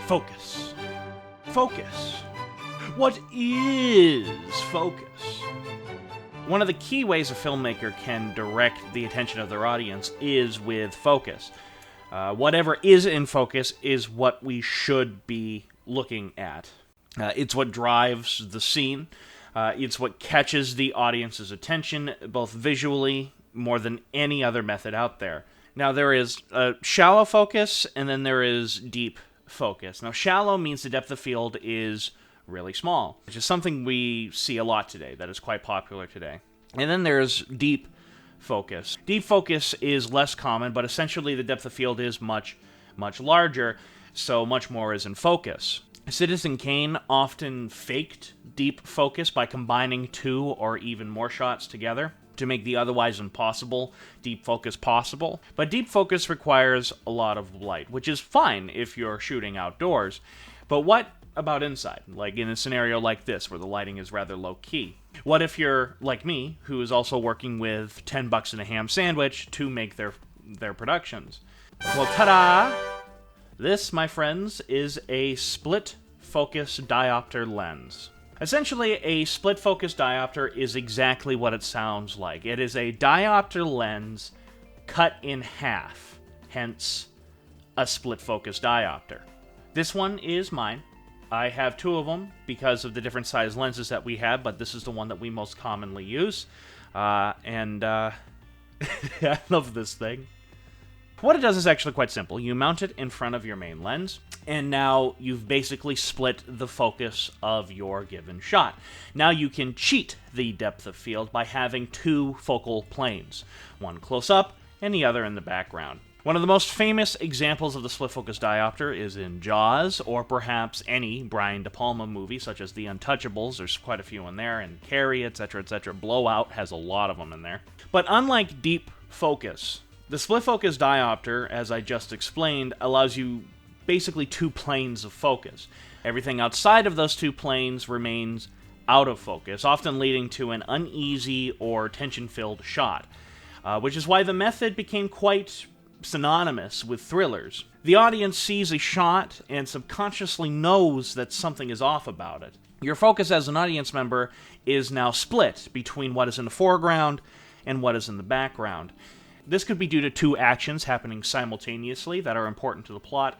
Focus. Focus. What is focus? One of the key ways a filmmaker can direct the attention of their audience is with focus. Whatever is in focus is what we should be looking at. It's what drives the scene. It's what catches the audience's attention, both visually, more than any other method out there. Now, there is shallow focus, and then there is deep focus. Now, shallow means the depth of field is really small, which is something we see a lot today, that is quite popular today. And then there's deep focus. Deep focus is less common, but essentially the depth of field is much, much larger, so much more is in focus. Citizen Kane often faked deep focus by combining 2 or even more shots together to make the otherwise impossible deep focus possible. But deep focus requires a lot of light, which is fine if you're shooting outdoors. But what about inside? Like in a scenario like this, where the lighting is rather low-key. What if you're like me, who is also working with $10 and a ham sandwich to make their productions? Well, ta-da! This, my friends, is a split focus diopter lens. Essentially, a split focus diopter is exactly what it sounds like. It is a diopter lens cut in half, hence a split focus diopter. This one is mine. I have 2 of them because of the different size lenses that we have, but this is the one that we most commonly use. I love this thing. What it does is actually quite simple. You mount it in front of your main lens, and now you've basically split the focus of your given shot. Now you can cheat the depth of field by having 2 focal planes, one close up and the other in the background. One of the most famous examples of the split focus diopter is in Jaws, or perhaps any Brian De Palma movie, such as The Untouchables. There's quite a few in there, and Carrie, etc., etc. Blowout has a lot of them in there. But unlike deep focus, the split focus diopter, as I just explained, allows you basically 2 planes of focus. Everything outside of those 2 planes remains out of focus, often leading to an uneasy or tension-filled shot, which is why the method became quite synonymous with thrillers. The audience sees a shot and subconsciously knows that something is off about it. Your focus as an audience member is now split between what is in the foreground and what is in the background. This could be due to 2 actions happening simultaneously that are important to the plot,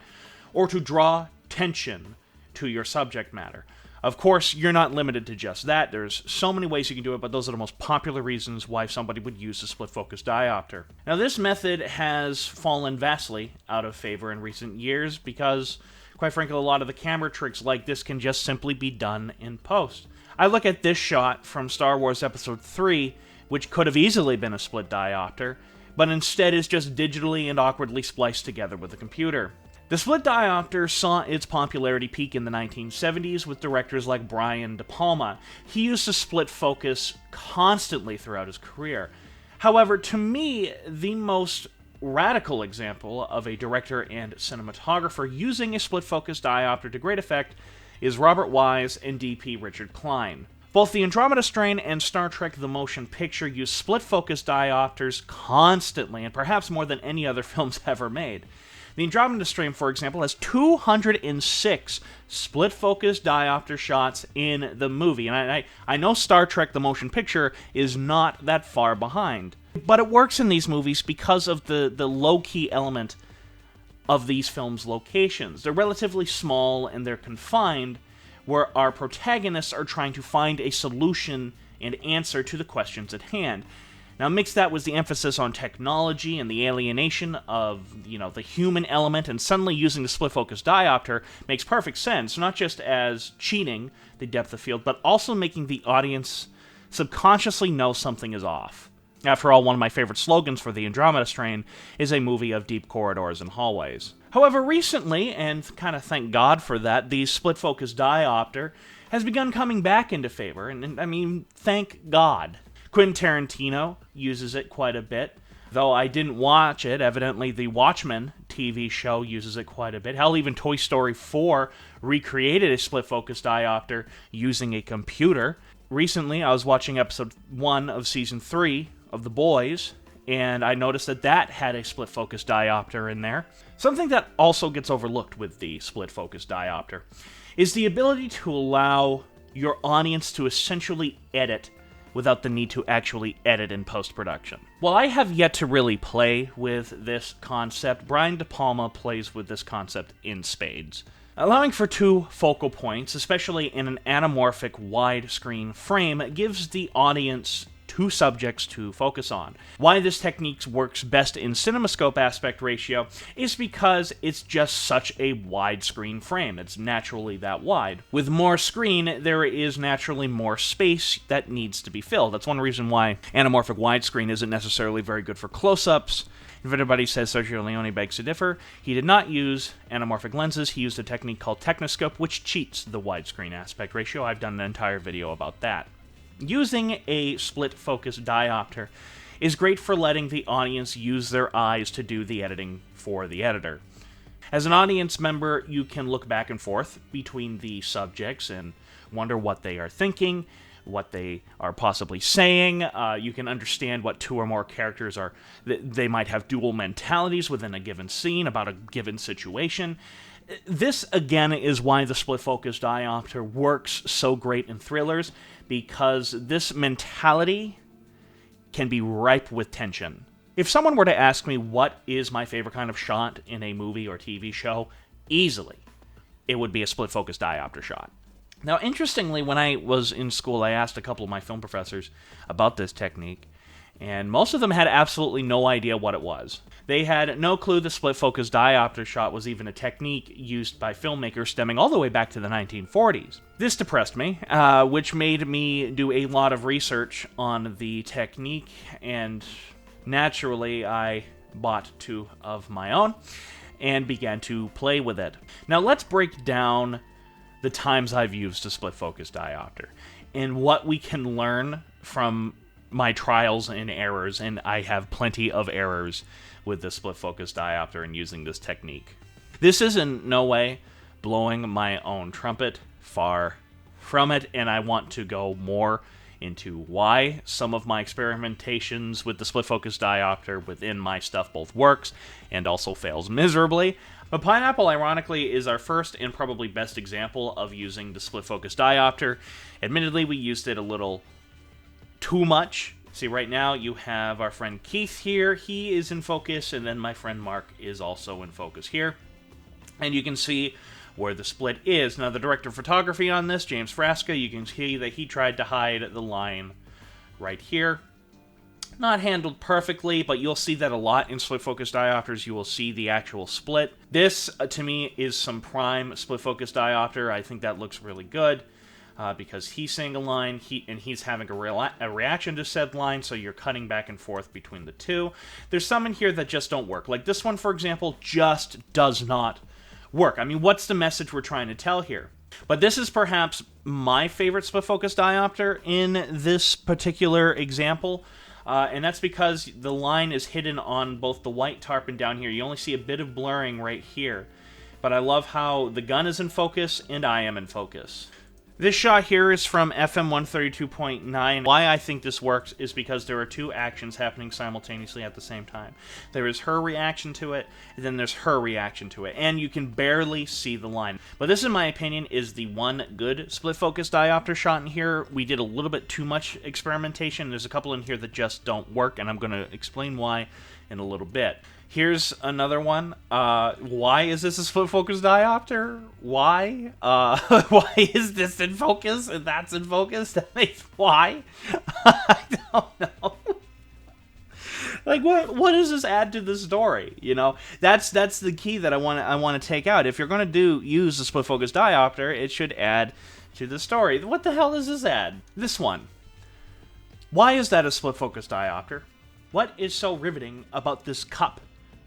or to draw tension to your subject matter. Of course, you're not limited to just that. There's so many ways you can do it, but those are the most popular reasons why somebody would use a split focus diopter. Now, this method has fallen vastly out of favor in recent years because, quite frankly, a lot of the camera tricks like this can just simply be done in post. I look at this shot from Star Wars Episode 3, which could have easily been a split diopter, but instead is just digitally and awkwardly spliced together with a computer. The split diopter saw its popularity peak in the 1970s with directors like Brian De Palma. He used to split focus constantly throughout his career. However, to me, the most radical example of a director and cinematographer using a split focus diopter to great effect is Robert Wise and DP Richard Klein. Both the Andromeda Strain and Star Trek The Motion Picture use split focus diopters constantly, and perhaps more than any other films ever made. The Andromeda Strain, for example, has 206 split-focus diopter shots in the movie. And I know Star Trek The Motion Picture is not that far behind. But it works in these movies because of the low-key element of these films' locations. They're relatively small and they're confined, where our protagonists are trying to find a solution and answer to the questions at hand. Now, mix that with the emphasis on technology and the alienation of, the human element, and suddenly using the split-focus diopter makes perfect sense, not just as cheating the depth of field, but also making the audience subconsciously know something is off. After all, one of my favorite slogans for the Andromeda Strain is a movie of deep corridors and hallways. However, recently, and kind of thank God for that, the split-focus diopter has begun coming back into favor, and thank God. Quentin Tarantino uses it quite a bit. Though I didn't watch it, evidently the Watchmen TV show uses it quite a bit. Hell, even Toy Story 4 recreated a split-focus diopter using a computer. Recently, I was watching episode 1 of season 3 of The Boys, and I noticed that that had a split focus diopter in there. Something that also gets overlooked with the split focus diopter is the ability to allow your audience to essentially edit without the need to actually edit in post-production. While I have yet to really play with this concept, Brian De Palma plays with this concept in spades. Allowing for two focal points, especially in an anamorphic widescreen frame, gives the audience two subjects to focus on. Why this technique works best in CinemaScope aspect ratio is because it's just such a wide screen frame. It's naturally that wide. With more screen, there is naturally more space that needs to be filled. That's one reason why anamorphic widescreen isn't necessarily very good for close-ups. If anybody says Sergio Leone begs to differ, he did not use anamorphic lenses. He used a technique called Technoscope, which cheats the widescreen aspect ratio. I've done an entire video about that. Using a split focus diopter is great for letting the audience use their eyes to do the editing for the editor. As an audience member, you can look back and forth between the subjects and wonder what they are thinking, what they are possibly saying. You can understand what two or more characters are. They might have dual mentalities within a given scene about a given situation. This, again, is why the split focus diopter works so great in thrillers, because this mentality can be ripe with tension. If someone were to ask me what is my favorite kind of shot in a movie or TV show, easily, it would be a split focus diopter shot. Now, interestingly, when I was in school, I asked a couple of my film professors about this technique, and most of them had absolutely no idea what it was. They had no clue the split focus diopter shot was even a technique used by filmmakers stemming all the way back to the 1940s. This depressed me, which made me do a lot of research on the technique, and naturally I bought two of my own and began to play with it. Now let's break down the times I've used a split focus diopter and what we can learn from my trials and errors, and I have plenty of errors with the split focus diopter and using this technique. This is in no way blowing my own trumpet, far from it, and I want to go more into why some of my experimentations with the split focus diopter within my stuff both works and also fails miserably. But Pineapple, ironically, is our first and probably best example of using the split focus diopter. Admittedly, we used it a little too much. See, right now you have our friend Keith here. He is in focus, and then my friend Mark is also in focus here. And you can see where the split is. Now, the director of photography on this, James Frasca, you can see that he tried to hide the line right here. Not handled perfectly, but you'll see that a lot in split focus diopters. You will see the actual split. This, to me, is some prime split focus diopter. I think that looks really good. Because he's saying a line, and he's having a reaction to said line, so you're cutting back and forth between the two. There's some in here that just don't work. Like this one, for example, just does not work. I mean, what's the message we're trying to tell here? But this is perhaps my favorite split focus diopter in this particular example, and that's because the line is hidden on both the white tarp and down here. You only see a bit of blurring right here, but I love how the gun is in focus and I am in focus. This shot here is from FM 132.9. Why I think this works is because there are two actions happening simultaneously at the same time. There is her reaction to it, and then there's her reaction to it, and you can barely see the line. But this, in my opinion, is the one good split focus diopter shot in here. We did a little bit too much experimentation. There's a couple in here that just don't work, and I'm going to explain why in a little bit. Here's another one. Why is this a split focus diopter? Why? Why is this in focus and that's in focus? That makes why? I don't know. Like, what does this add to the story? You know, that's the key that I want to take out. If you're going to use a split focus diopter, it should add to the story. What the hell does this add? This one. Why is that a split focus diopter? What is so riveting about this cup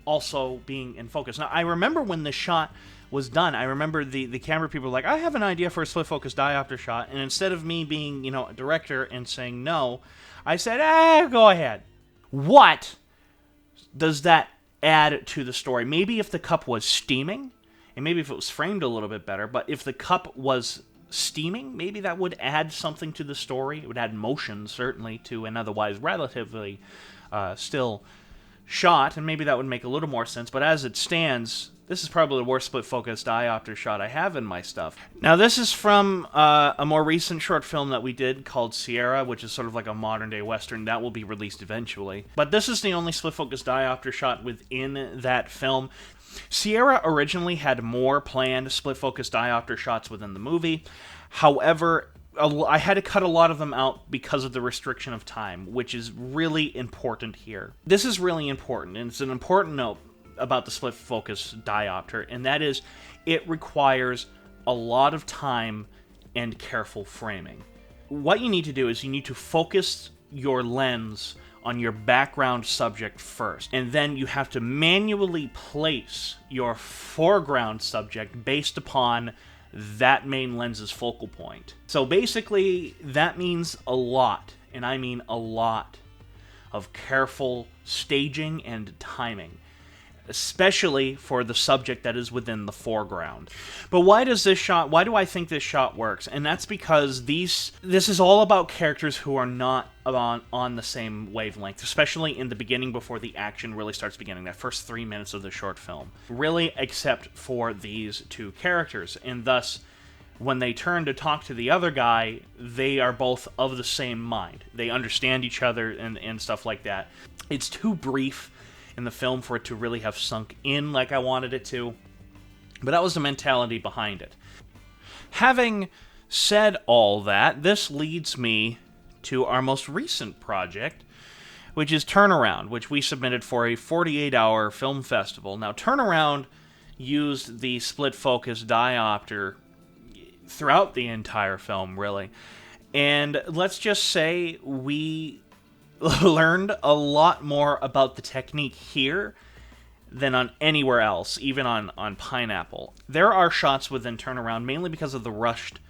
also being in focus? Now, I remember when the shot was done, I remember the camera people were like, I have an idea for a split focus diopter shot, and instead of me being, you know, a director and saying no, I said, go ahead. What does that add to the story? Maybe if the cup was steaming, and maybe if it was framed a little bit better, but if the cup was steaming, maybe that would add something to the story. It would add motion, certainly, to an otherwise relatively still shot, and maybe that would make a little more sense, but as it stands, this is probably the worst split-focus diopter shot I have in my stuff. Now, this is from a more recent short film that we did called Sierra, which is sort of like a modern-day Western. That will be released eventually. But this is the only split-focus diopter shot within that film. Sierra originally had more planned split-focus diopter shots within the movie. However, I had to cut a lot of them out because of the restriction of time, which is really important here. This is really important, and it's an important note about the split focus diopter, and that is it requires a lot of time and careful framing. What you need to do is you need to focus your lens on your background subject first, and then you have to manually place your foreground subject based upon that main lens's focal point. So basically, that means a lot, and I mean a lot, of careful staging and timing, especially for the subject that is within the foreground. But why do I think this shot works? And that's because this is all about characters who are not on the same wavelength, especially in the beginning before the action really starts beginning, that first 3 minutes of the short film. Really, except for these two characters, and thus, when they turn to talk to the other guy, they are both of the same mind. They understand each other and stuff like that. It's too brief in the film for it to really have sunk in like I wanted it to, but that was the mentality behind it. Having said all that, this leads me to our most recent project, which is Turnaround, which we submitted for a 48-hour film festival. Now, Turnaround used the split focus diopter throughout the entire film, really, and let's just say we learned a lot more about the technique here than on anywhere else, even on Pineapple. There are shots within Turnaround, mainly because of the rushed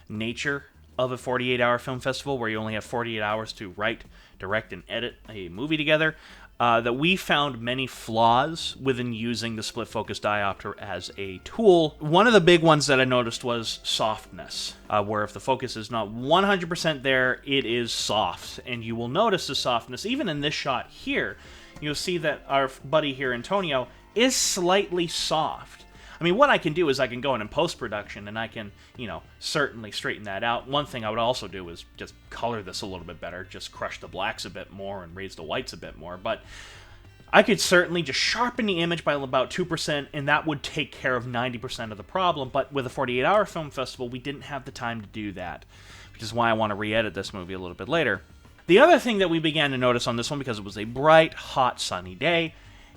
nature of a 48-hour film festival, where you only have 48 hours to write, direct, and edit a movie together, that we found many flaws within using the split focus diopter as a tool. One of the big ones that I noticed was softness, where if the focus is not 100% there, it is soft, and you will notice the softness. Even in this shot here, you'll see that our buddy here, Antonio, is slightly soft. I mean, what I can do is I can go in post-production, and I can, certainly straighten that out. One thing I would also do is just color this a little bit better, just crush the blacks a bit more and raise the whites a bit more. But I could certainly just sharpen the image by about 2%, and that would take care of 90% of the problem. But with a 48-hour film festival, we didn't have the time to do that, which is why I want to re-edit this movie a little bit later. The other thing that we began to notice on this one, because it was a bright, hot, sunny day,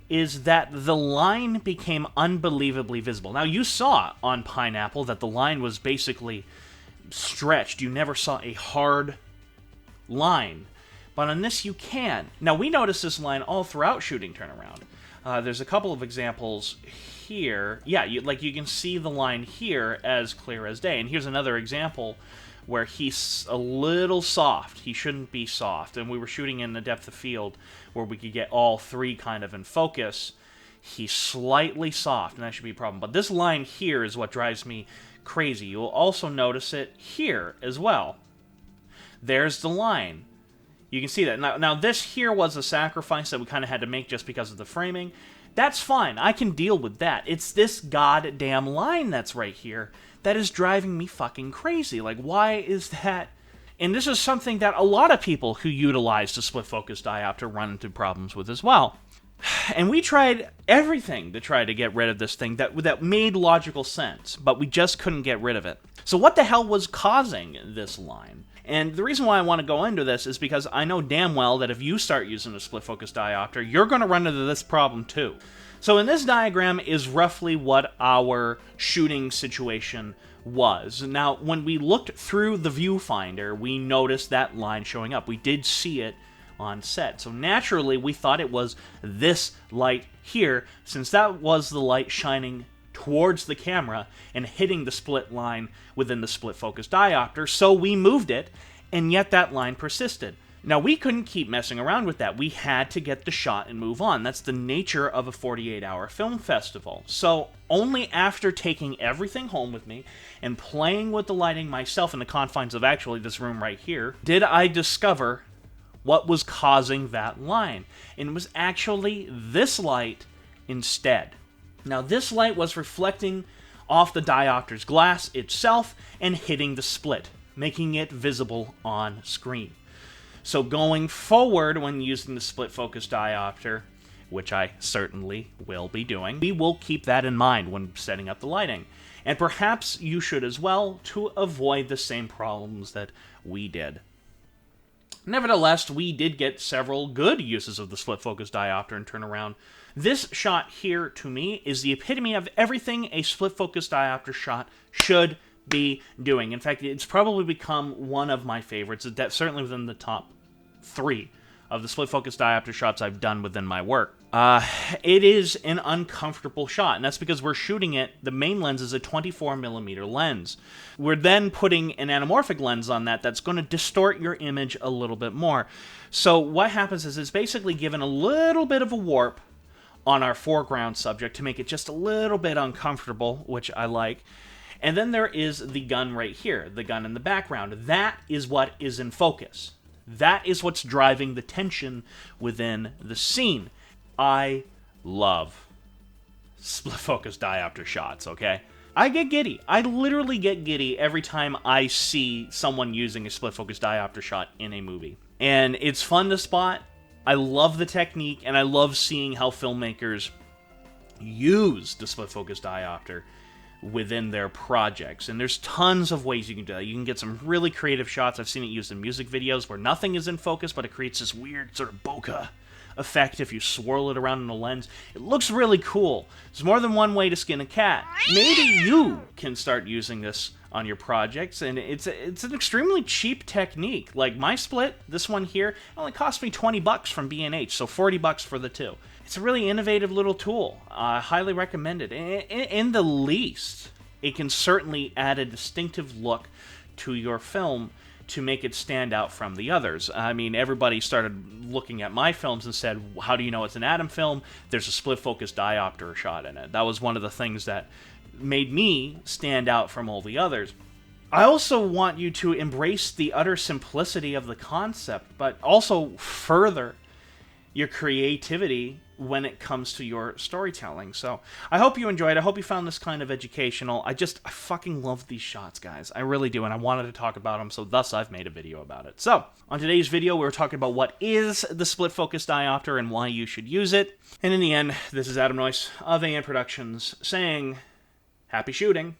is that the line became unbelievably visible. Now, you saw on Pineapple that the line was basically stretched. You never saw a hard line. But on this, you can. Now, we noticed this line all throughout shooting Turnaround. There's a couple of examples here. Yeah, you can see the line here as clear as day. And here's another example where he's a little soft. He shouldn't be soft. And we were shooting in the depth of field where we could get all three kind of in focus. He's slightly soft, and that should be a problem. But this line here is what drives me crazy. You'll also notice it here as well. There's the line. You can see that. Now this here was a sacrifice that we kind of had to make just because of the framing. That's fine. I can deal with that. It's this goddamn line that's right here that is driving me fucking crazy. Like, why is that? And this is something that a lot of people who utilize the split focus diopter run into problems with as well. And we tried everything to try to get rid of this thing that made logical sense, but we just couldn't get rid of it. So what the hell was causing this line? And the reason why I want to go into this is because I know damn well that if you start using a split focus diopter, you're going to run into this problem too. So in this diagram is roughly what our shooting situation was. Now, when we looked through the viewfinder, we noticed that line showing up. We did see it on set. So naturally, we thought it was this light here, since that was the light shining towards the camera and hitting the split line within the split focus diopter, so we moved it, and yet that line persisted. Now, we couldn't keep messing around with that. We had to get the shot and move on. That's the nature of a 48-hour film festival. So only after taking everything home with me and playing with the lighting myself in the confines of actually this room right here, did I discover what was causing that line. And it was actually this light instead. Now, this light was reflecting off the diopter's glass itself and hitting the split, making it visible on screen. So going forward, when using the split focus diopter, which I certainly will be doing, we will keep that in mind when setting up the lighting. And perhaps you should as well, to avoid the same problems that we did. Nevertheless, we did get several good uses of the split focus diopter and turnaround. This shot here, to me, is the epitome of everything a split focus diopter shot should be doing. In fact, it's probably become one of my favorites, certainly within the top 3 of the split focus diopter shots I've done within my work. It is an uncomfortable shot, and that's because we're shooting it, the main lens is a 24mm lens. We're then putting an anamorphic lens on that's going to distort your image a little bit more. So what happens is it's basically given a little bit of a warp on our foreground subject to make it just a little bit uncomfortable, which I like. And then there is the gun right here, the gun in the background. That is what is in focus. That is what's driving the tension within the scene. I love split focus diopter shots, okay? I get giddy. I literally get giddy every time I see someone using a split focus diopter shot in a movie. And it's fun to spot. I love the technique, and I love seeing how filmmakers use the split focus diopter within their projects. And there's tons of ways you can do that. You can get some really creative shots. I've seen it used in music videos where nothing is in focus, but it creates this weird sort of bokeh effect if you swirl it around in the lens. It looks really cool. There's more than one way to skin a cat. Maybe you can start using this on your projects, and it's an extremely cheap technique. Like my split, this one here, only cost me $20 from B&H, so $40 for the two. It's a really innovative little tool. I highly recommend it. In the least, it can certainly add a distinctive look to your film to make it stand out from the others. I mean, everybody started looking at my films and said, how do you know it's an Atom film? There's a split focus diopter shot in it. That was one of the things that made me stand out from all the others. I also want you to embrace the utter simplicity of the concept, but also further your creativity when it comes to your storytelling. So I hope you enjoyed. I hope you found this kind of educational. I fucking love these shots, guys. I really do, and I wanted to talk about them, so thus I've made a video about it. So on today's video, we're talking about what is the split focus diopter and why you should use it. And in the end, this is Adam Noyce of AN Productions saying, happy shooting.